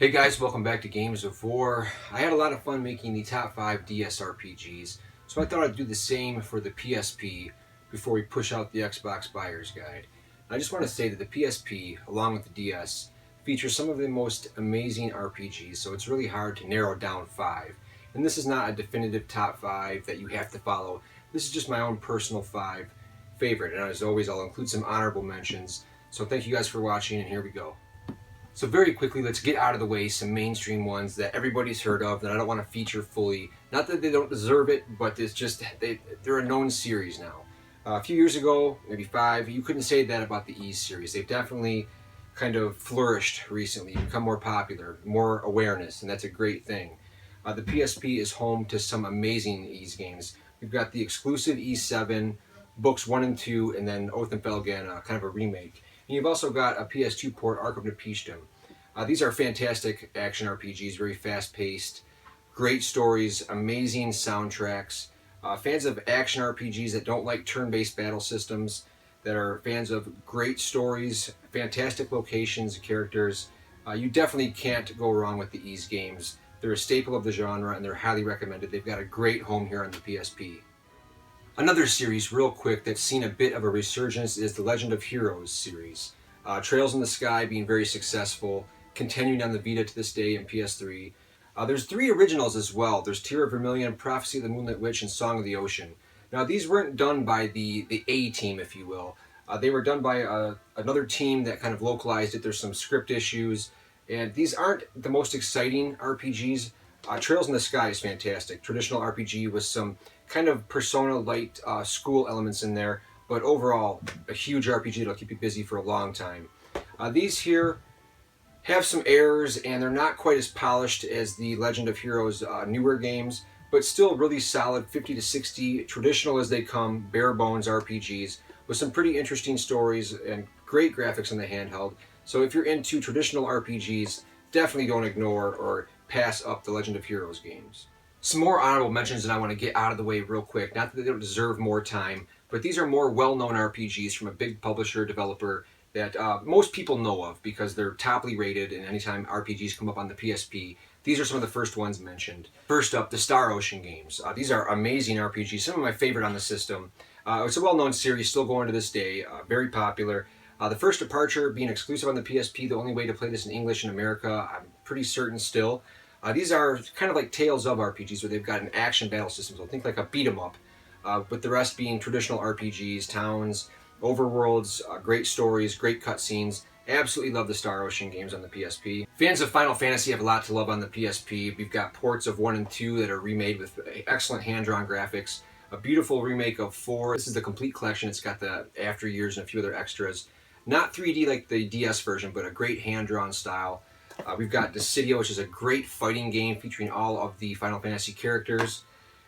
Hey guys, welcome back to Games of War. I had a lot of fun making the top 5 DS RPGs, so I thought I'd do the same for the PSP before we push out the Xbox Buyer's Guide. And I just want to say that the PSP, along with the DS, features some of the most amazing RPGs, so it's really hard to narrow down 5. And this is not a definitive top 5 that you have to follow. This is just my own personal 5 favorite, and as always I'll include some honorable mentions. So thank you guys for watching, and here we go. So very quickly, let's get out of the way some mainstream ones that everybody's heard of that I don't want to feature fully. Not that they don't deserve it, but it's just they're a known series now. A few years ago, maybe 5, you couldn't say that about the Ys series. They've definitely kind of flourished recently, become more popular, more awareness, and that's a great thing. The PSP is home to some amazing Ys games. We've got the exclusive Ys 7, books 1 and 2, and then Oath and Felgen, kind of a remake. And you've also got a PS2 port, Ark of Nepishtim. These are fantastic action RPGs, very fast-paced, great stories, amazing soundtracks. Fans of action RPGs that don't like turn-based battle systems, that are fans of great stories, fantastic locations, characters, you definitely can't go wrong with the Ys games. They're a staple of the genre, and they're highly recommended. They've got a great home here on the PSP. Another series, real quick, that's seen a bit of a resurgence is the Legend of Heroes series. Trails in the Sky being very successful, continuing on the Vita to this day in PS3. There's 3 originals as well. There's Tear of Vermilion, Prophecy of the Moonlit Witch, and Song of the Ocean. Now these weren't done by the A team, if you will. They were done by another team that kind of localized it. There's some script issues, and these aren't the most exciting RPGs. Trails in the Sky is fantastic. Traditional RPG with some kind of Persona-light school elements in there, but overall, a huge RPG that'll keep you busy for a long time. These here have some errors, and they're not quite as polished as the Legend of Heroes newer games, but still really solid 50 to 60, traditional as they come, bare bones RPGs, with some pretty interesting stories and great graphics on the handheld. So if you're into traditional RPGs, definitely don't ignore or pass up the Legend of Heroes games. Some more honorable mentions that I want to get out of the way real quick. Not that they don't deserve more time, but these are more well-known RPGs from a big publisher, developer that most people know of because they're toply rated, and anytime RPGs come up on the PSP, these are some of the first ones mentioned. First up, the Star Ocean games. These are amazing RPGs, some of my favorite on the system. It's a well-known series, still going to this day, very popular. The First Departure being exclusive on the PSP, the only way to play this in English in America, I'm pretty certain still. These are kind of like Tales of RPGs where they've got an action battle system, so think like a beat 'em up, with the rest being traditional RPGs, towns, overworlds, great stories, great cutscenes. Absolutely love the Star Ocean games on the PSP. Fans of Final Fantasy have a lot to love on the PSP. We've got ports of 1 and 2 that are remade with excellent hand-drawn graphics. A beautiful remake of 4. This is the complete collection. It's got the After Years and a few other extras. Not 3D like the DS version, but a great hand-drawn style. We've got Dissidia, which is a great fighting game featuring all of the Final Fantasy characters.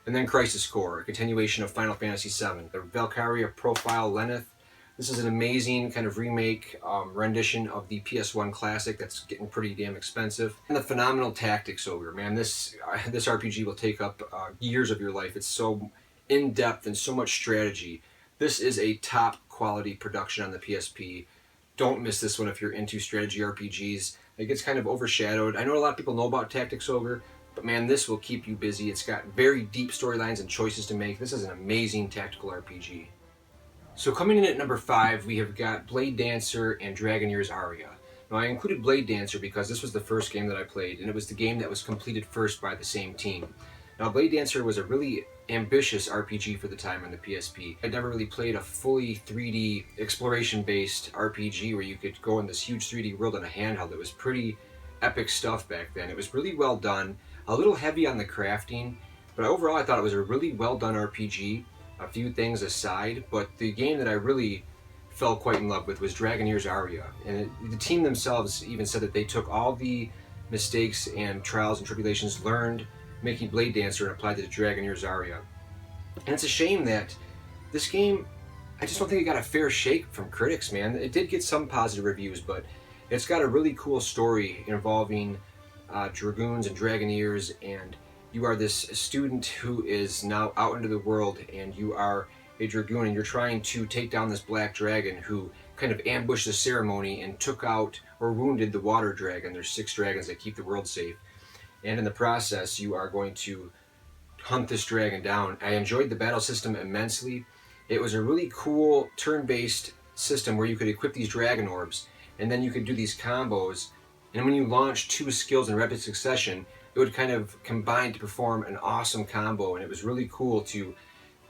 And then Crisis Core, a continuation of Final Fantasy VII. The Valkyria Profile Lenneth. This is an amazing kind of remake rendition of the PS1 classic that's getting pretty damn expensive. And the phenomenal Tactics Ogre. Man, this RPG will take up years of your life. It's so in-depth and so much strategy. This is a top quality production on the PSP. Don't miss this one if you're into strategy RPGs. It gets kind of overshadowed. I know a lot of people know about Tactics Ogre, but man, this will keep you busy. It's got very deep storylines and choices to make. This is an amazing tactical RPG. So coming in at number 5, we have got Blade Dancer and Dragoneer's Aria. Now I included Blade Dancer because this was the first game that I played, and it was the game that was completed first by the same team. Now Blade Dancer was a really ambitious RPG for the time on the PSP. I'd never really played a fully 3D exploration-based RPG where you could go in this huge 3D world on a handheld. It was pretty epic stuff back then. It was really well done, a little heavy on the crafting, but overall I thought it was a really well done RPG. A few things aside, but the game that I really fell quite in love with was Dragoneer's Aria. And the team themselves even said that they took all the mistakes and trials and tribulations learned making Blade Dancer and applied it to Dragoneer's Aria. And it's a shame that this game, I just don't think it got a fair shake from critics, man. It did get some positive reviews, but it's got a really cool story involving dragoons and dragoneers, and you are this student who is now out into the world, and you are a dragoon, and you're trying to take down this black dragon who kind of ambushed the ceremony and took out or wounded the water dragon. There's 6 dragons that keep the world safe. And in the process, you are going to hunt this dragon down. I enjoyed the battle system immensely. It was a really cool turn-based system where you could equip these dragon orbs, and then you could do these combos. And when you launch 2 skills in rapid succession, it would kind of combine to perform an awesome combo. And it was really cool to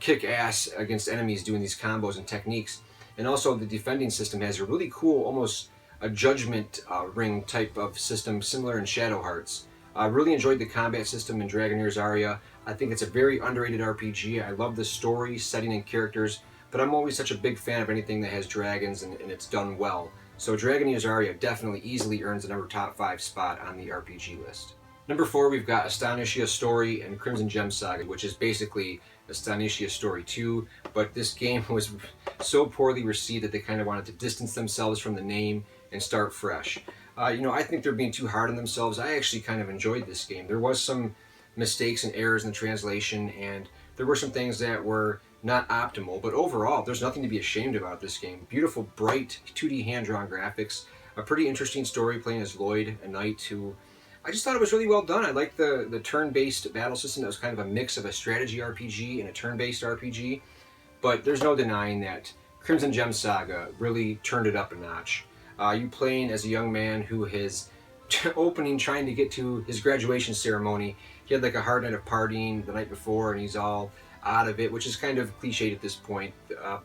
kick ass against enemies doing these combos and techniques. And also the defending system has a really cool, almost a judgment ring type of system, similar in Shadow Hearts. I really enjoyed the combat system in Dragoneer's Aria. I think it's a very underrated RPG. I love the story, setting, and characters, but I'm always such a big fan of anything that has dragons and it's done well. So Dragoneer's Aria definitely easily earns the number top 5 spot on the RPG list. Number 4, we've got Astonishia Story and Crimson Gem Saga, which is basically Astonishia Story 2, but this game was so poorly received that they kind of wanted to distance themselves from the name and start fresh. I think they're being too hard on themselves. I actually kind of enjoyed this game. There was some mistakes and errors in the translation, and there were some things that were not optimal, but overall, there's nothing to be ashamed about this game. Beautiful, bright, 2D hand-drawn graphics, a pretty interesting story playing as Lloyd, a knight who... I just thought it was really well done. I liked the turn-based battle system that was kind of a mix of a strategy RPG and a turn-based RPG, but there's no denying that Crimson Gem Saga really turned it up a notch. You playing as a young man who is trying to get to his graduation ceremony. He had like a hard night of partying the night before and he's all out of it, which is kind of cliched at this point,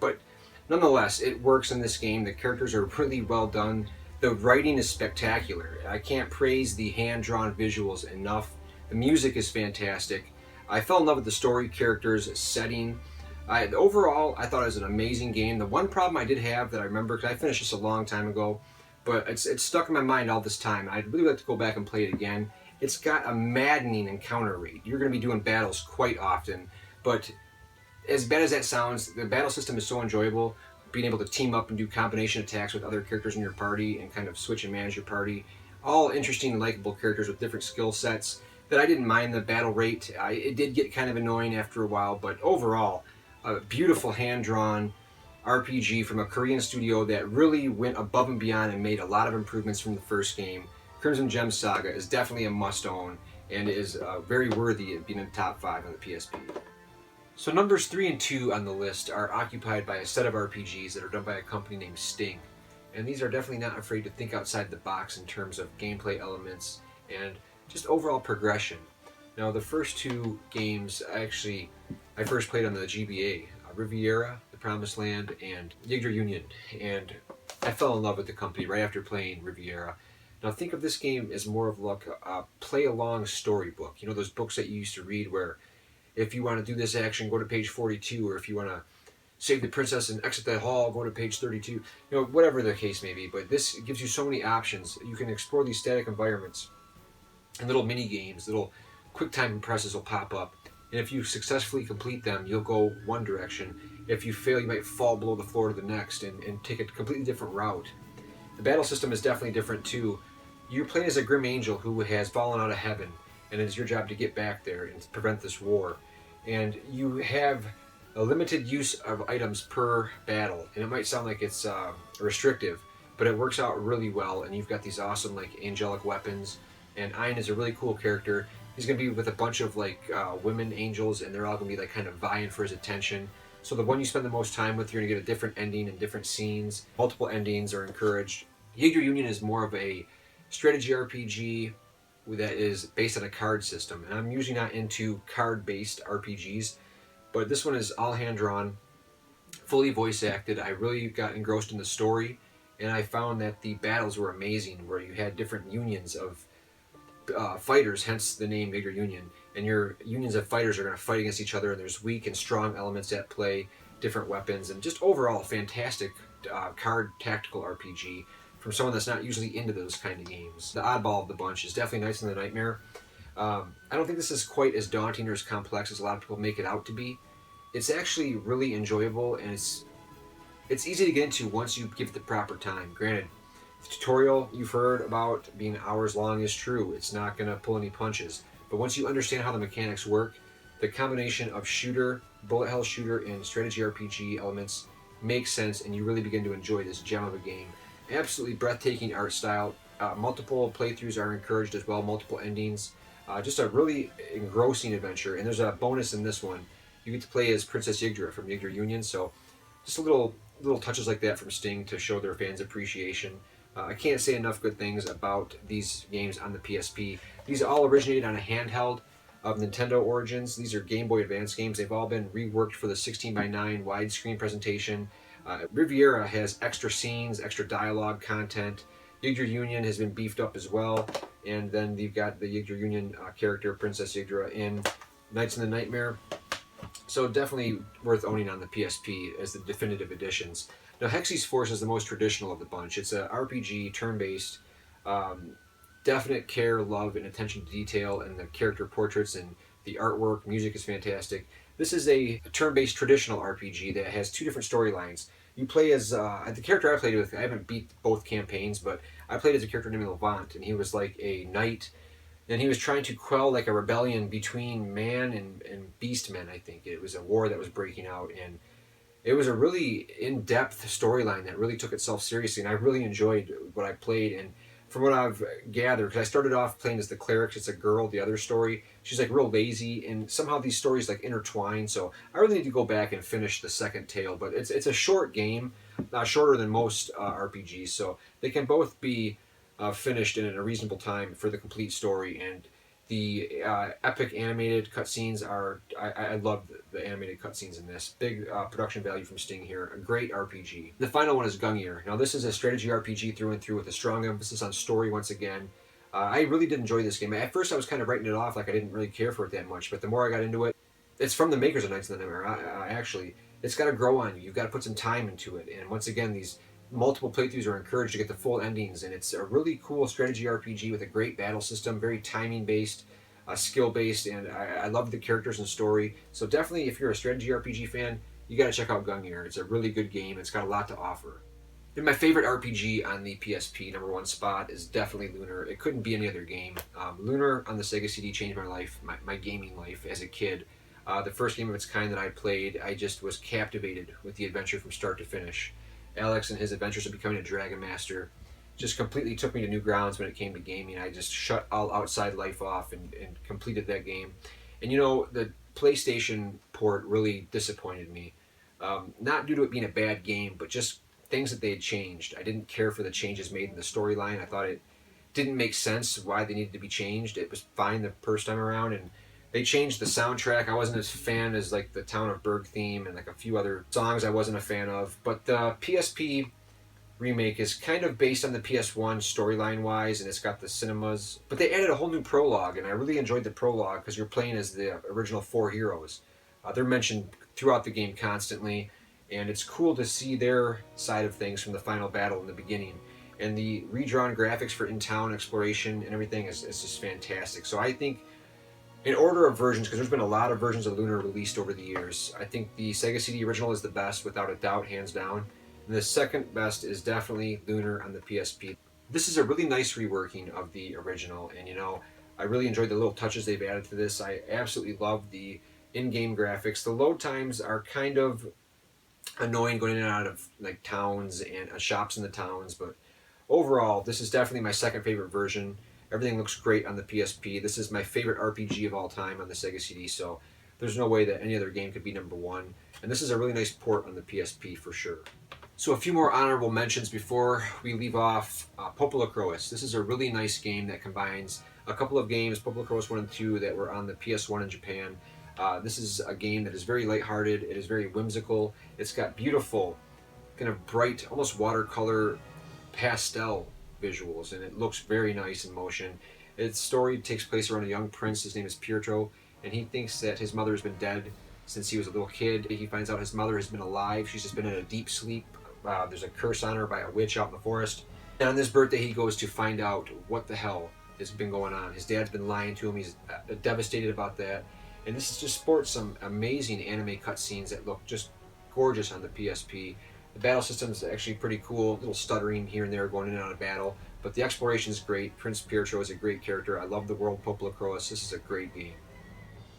but nonetheless, it works in this game. The characters are really well done. The writing is spectacular. I can't praise the hand-drawn visuals enough. The music is fantastic. I fell in love with the story, characters, setting. Overall, I thought it was an amazing game. The one problem I did have that I remember, because I finished this a long time ago, but it's stuck in my mind all this time. I'd really like to go back and play it again. It's got a maddening encounter rate. You're going to be doing battles quite often, but as bad as that sounds, the battle system is so enjoyable. Being able to team up and do combination attacks with other characters in your party and kind of switch and manage your party. All interesting and likable characters with different skill sets that I didn't mind the battle rate. It did get kind of annoying after a while, but overall, a beautiful hand-drawn RPG from a Korean studio that really went above and beyond and made a lot of improvements from the first game. Crimson Gem Saga is definitely a must-own and is very worthy of being in the top 5 on the PSP. So numbers 3 and 2 on the list are occupied by a set of RPGs that are done by a company named Sting. And these are definitely not afraid to think outside the box in terms of gameplay elements and just overall progression. Now the first 2 games, I first played on the GBA, Riviera, The Promised Land, and Yggdrasil Union. And I fell in love with the company right after playing Riviera. Now think of this game as more of like a play-along storybook. You know those books that you used to read where if you want to do this action, go to page 42, or if you want to save the princess and exit the hall, go to page 32. Whatever the case may be, but this gives you so many options. You can explore these static environments and little mini games, little quick time compresses will pop up. And if you successfully complete them, you'll go one direction. If you fail, you might fall below the floor to the next and take a completely different route. The battle system is definitely different too. You're playing as a grim angel who has fallen out of heaven, and it's your job to get back there and prevent this war. And you have a limited use of items per battle, and it might sound like it's restrictive, but it works out really well. And you've got these awesome like angelic weapons, and Ein is a really cool character. He's going to be with a bunch of like women angels, and they're all going to be like kind of vying for his attention. So the one you spend the most time with, you're going to get a different ending and different scenes. Multiple endings are encouraged. Yggdrasil Union is more of a strategy RPG that is based on a card system, and I'm usually not into card-based RPGs, but this one is all hand-drawn, fully voice-acted. I really got engrossed in the story, and I found that the battles were amazing, where you had different unions of fighters, hence the name Yggdrasil Union, and your unions of fighters are going to fight against each other, and there's weak and strong elements at play, different weapons, and just overall fantastic card tactical RPG from someone that's not usually into those kind of games. The oddball of the bunch is definitely Knights in the Nightmare. I don't think this is quite as daunting or as complex as a lot of people make it out to be. It's actually really enjoyable, and it's easy to get into once you give it the proper time. Granted, the tutorial you've heard about being hours long is true. It's not going to pull any punches. But once you understand how the mechanics work, the combination of shooter, bullet hell shooter, and strategy RPG elements makes sense, and you really begin to enjoy this gem of a game. Absolutely breathtaking art style. Multiple playthroughs are encouraged as well, multiple endings. Just a really engrossing adventure, and there's a bonus in this one. You get to play as Princess Yggdra from Yggdra Union, so just a little touches like that from Sting to show their fans appreciation. I can't say enough good things about these games on the PSP. These all originated on a handheld of Nintendo Origins. These are Game Boy Advance games. They've all been reworked for the 16:9 widescreen presentation. Riviera has extra scenes, extra dialogue content. Yggdra Union has been beefed up as well. And then you've got the Yggdra Union character, Princess Yggdra, in Knights in the Nightmare. So definitely worth owning on the PSP as the definitive editions. Now, Hexy's Force is the most traditional of the bunch. It's a RPG, turn-based, definite care, love, and attention to detail, and the character portraits and the artwork. Music is fantastic. This is a turn-based traditional RPG that has two different storylines. You play as the character I played with. I haven't beat both campaigns, but I played as a character named Levant, and he was like a knight, and he was trying to quell like a rebellion between man and beast men. I think it was a war that was breaking out, and it was a really in-depth storyline that really took itself seriously, and I really enjoyed what I played. And from what I've gathered, because I started off playing as the cleric, it's a girl, the other story, she's like real lazy, and somehow these stories like intertwine, so I really need to go back and finish the second tale. But it's a short game, shorter than most RPGs, so they can both be finished in a reasonable time for the complete story. And the epic animated cutscenes are, I love the animated cutscenes in this. Big production value from Sting here. A great RPG. The final one is Gungnir. Now this is a strategy RPG through and through with a strong emphasis on story once again. I really did enjoy this game. At first I was kind of writing it off like I didn't really care for it that much, but the more I got into it, it's from the makers of Knights of the Nightmare. Actually, it's got to grow on you. You've got to put some time into it. And once again, these multiple playthroughs are encouraged to get the full endings, and it's a really cool strategy RPG with a great battle system, very timing based, skill based, and I love the characters and story. So definitely, if you're a strategy RPG fan, you got to check out Gungnir. It's a really good game. It's got a lot to offer. And my favorite RPG on the PSP, number one spot, is definitely Lunar. It couldn't be any other game. Lunar on the Sega CD changed my life, my gaming life as a kid. The first game of its kind that I played, I just was captivated with the adventure from start to finish. Alex and his adventures of becoming a Dragon Master just completely took me to new grounds when it came to gaming. I just shut all outside life off and completed that game. And you know, the PlayStation port really disappointed me. Not due to it being a bad game, but just things that they had changed. I didn't care for the changes made in the storyline. I thought it didn't make sense why they needed to be changed. It was fine the first time around, and they changed the soundtrack. I wasn't as fan as like the Town of Berg theme and like a few other songs I wasn't a fan of. But the PSP remake is kind of based on the PS1 storyline wise, and it's got the cinemas. But they added a whole new prologue, and I really enjoyed the prologue because you're playing as the original four heroes. They're mentioned throughout the game constantly, and it's cool to see their side of things from the final battle in the beginning. And the redrawn graphics for in-town exploration and everything is just fantastic. So I think, in order of versions, because there's been a lot of versions of Lunar released over the years, I think the Sega CD original is the best, without a doubt, hands down. And the second best is definitely Lunar on the PSP. This is a really nice reworking of the original, and you know, I really enjoyed the little touches they've added to this. I absolutely love the in-game graphics. The load times are kind of annoying going in and out of like towns and shops in the towns, but overall, this is definitely my second favorite version. Everything looks great on the PSP. This is my favorite RPG of all time on the Sega CD, so there's no way that any other game could be number one. And this is a really nice port on the PSP for sure. So a few more honorable mentions before we leave off. Popola Croas. This is a really nice game that combines a couple of games, Popola Croas 1 and 2, that were on the PS1 in Japan. This is a game that is very lighthearted. It is very whimsical. It's got beautiful, kind of bright, almost watercolor pastel visuals, and it looks very nice in motion. Its story takes place around a young prince. His name is Pietro, and he thinks that his mother has been dead since he was a little kid. He finds out his mother has been alive. She's just been in a deep sleep. There's a curse on her by a witch out in the forest. And on this birthday, he goes to find out what the hell has been going on. His dad's been lying to him. He's devastated about that. And this is just sports some amazing anime cutscenes that look just gorgeous on the PSP. The battle system is actually pretty cool, a little stuttering here and there going in and out of battle, but the exploration is great. Prince Pietro is a great character. I love the world Popola Croas. This is a great game.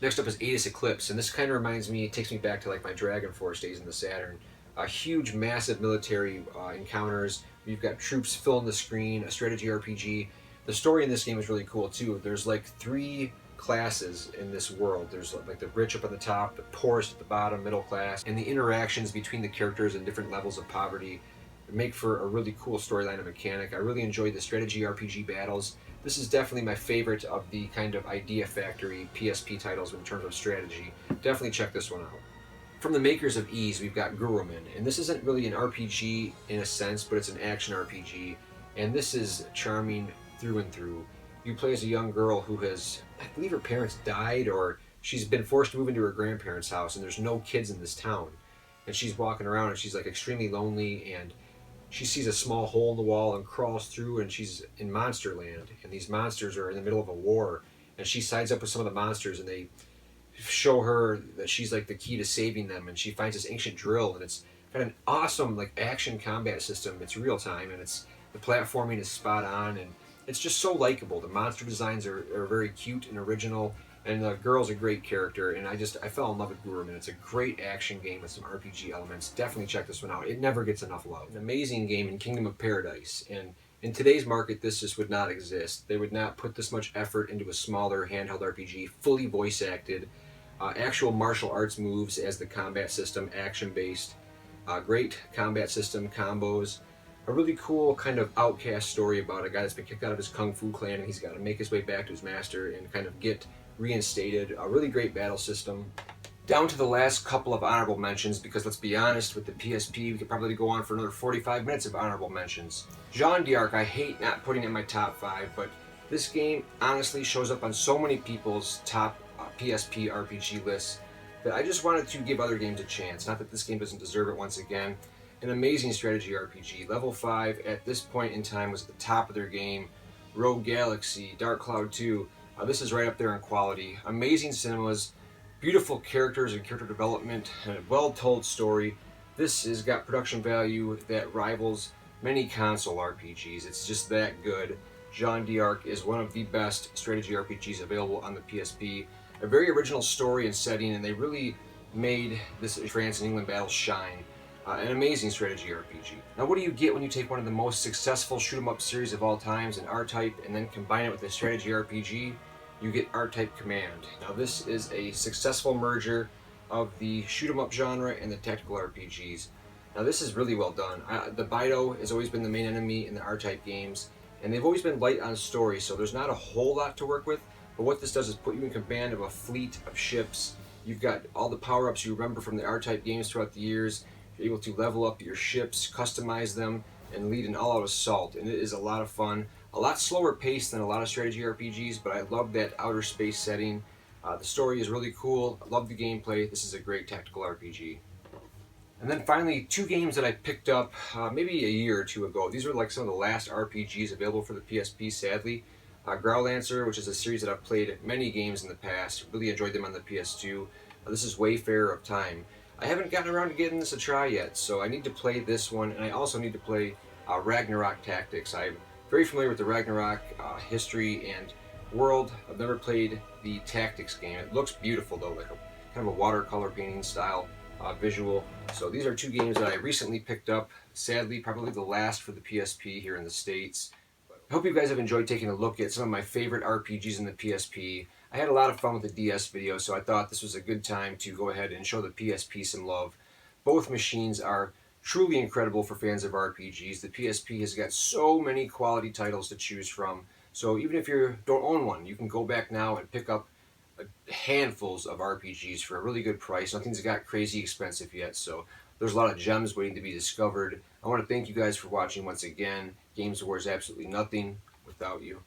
Next up is Ets Eclipse, and this kind of reminds me, it takes me back to like my Dragon Force days in the Saturn. huge, massive military encounters. You've got troops filling the screen, a strategy RPG. The story in this game is really cool too. There's like 3 classes in this world. There's like the rich up at the top, the poorest at the bottom, middle class, and the interactions between the characters and different levels of poverty make for a really cool storyline and mechanic. I really enjoyed the strategy RPG battles. This is definitely my favorite of the kind of Idea Factory PSP titles in terms of strategy. Definitely check this one out. From the makers of Ys, we've got Guruman, and this isn't really an RPG in a sense, but it's an action RPG, and this is charming through and through. You play as a young girl who has, I believe her parents died, or she's been forced to move into her grandparents' house, and there's no kids in this town. And she's walking around, and she's like extremely lonely, and she sees a small hole in the wall and crawls through, and she's in monster land, and these monsters are in the middle of a war, and she sides up with some of the monsters, and they show her that she's like the key to saving them, and she finds this ancient drill, and it's got an awesome like action combat system. It's real time, and it's the platforming is spot on, and it's just so likable. The monster designs are very cute and original, and the girl's a great character, and I fell in love with Guruman. It's a great action game with some RPG elements. Definitely check this one out. It never gets enough love. An amazing game in Kingdom of Paradise, and in today's market, this just would not exist. They would not put this much effort into a smaller handheld RPG, fully voice acted, actual martial arts moves as the combat system, action-based, great combat system, combos, a really cool kind of outcast story about a guy that's been kicked out of his kung fu clan, and he's got to make his way back to his master and kind of get reinstated. A really great battle system. Down to the last couple of honorable mentions, because let's be honest, with the PSP, we could probably go on for another 45 minutes of honorable mentions. Jean d'Arc, I hate not putting in my top 5, but this game honestly shows up on so many people's top PSP RPG lists that I just wanted to give other games a chance. Not that this game doesn't deserve it once again. An amazing strategy RPG. Level 5 at this point in time was at the top of their game. Rogue Galaxy, Dark Cloud 2. This is right up there in quality. Amazing cinemas, beautiful characters and character development, and a well-told story. This has got production value that rivals many console RPGs. It's just that good. Jean d'Arc is one of the best strategy RPGs available on the PSP. A very original story and setting, and they really made this France and England battle shine. An amazing strategy RPG. Now, what do you get when you take one of the most successful shoot-'em-up series of all times, an R-Type, and then combine it with a strategy RPG? You get R-Type Command. Now, this is a successful merger of the shoot-'em-up genre and the tactical RPGs. Now, this is really well done. The Bido has always been the main enemy in the R-Type games, and they've always been light on story, so there's not a whole lot to work with. But what this does is put you in command of a fleet of ships. You've got all the power-ups you remember from the R-Type games throughout the years. You're able to level up your ships, customize them, and lead an all-out assault. And it is a lot of fun. A lot slower paced than a lot of strategy RPGs, but I love that outer space setting. The story is really cool. I love the gameplay. This is a great tactical RPG. And then finally, 2 games that I picked up maybe a year or 2 ago. These are like some of the last RPGs available for the PSP, sadly. Growlancer, which is a series that I've played many games in the past. Really enjoyed them on the PS2. This is Wayfarer of Time. I haven't gotten around to giving this a try yet, so I need to play this one, and I also need to play Ragnarok Tactics. I'm very familiar with the Ragnarok history and world. I've never played the Tactics game. It looks beautiful though, like a kind of a watercolor painting style visual. So these are 2 games that I recently picked up. Sadly, probably the last for the PSP here in the States. I hope you guys have enjoyed taking a look at some of my favorite RPGs in the PSP. I had a lot of fun with the DS video, so I thought this was a good time to go ahead and show the PSP some love. Both machines are truly incredible for fans of RPGs. The PSP has got so many quality titles to choose from, so even if you don't own one, you can go back now and pick up handfuls of RPGs for a really good price. Nothing's got crazy expensive yet, so there's a lot of gems waiting to be discovered. I want to thank you guys for watching once again. Games War is absolutely nothing without you.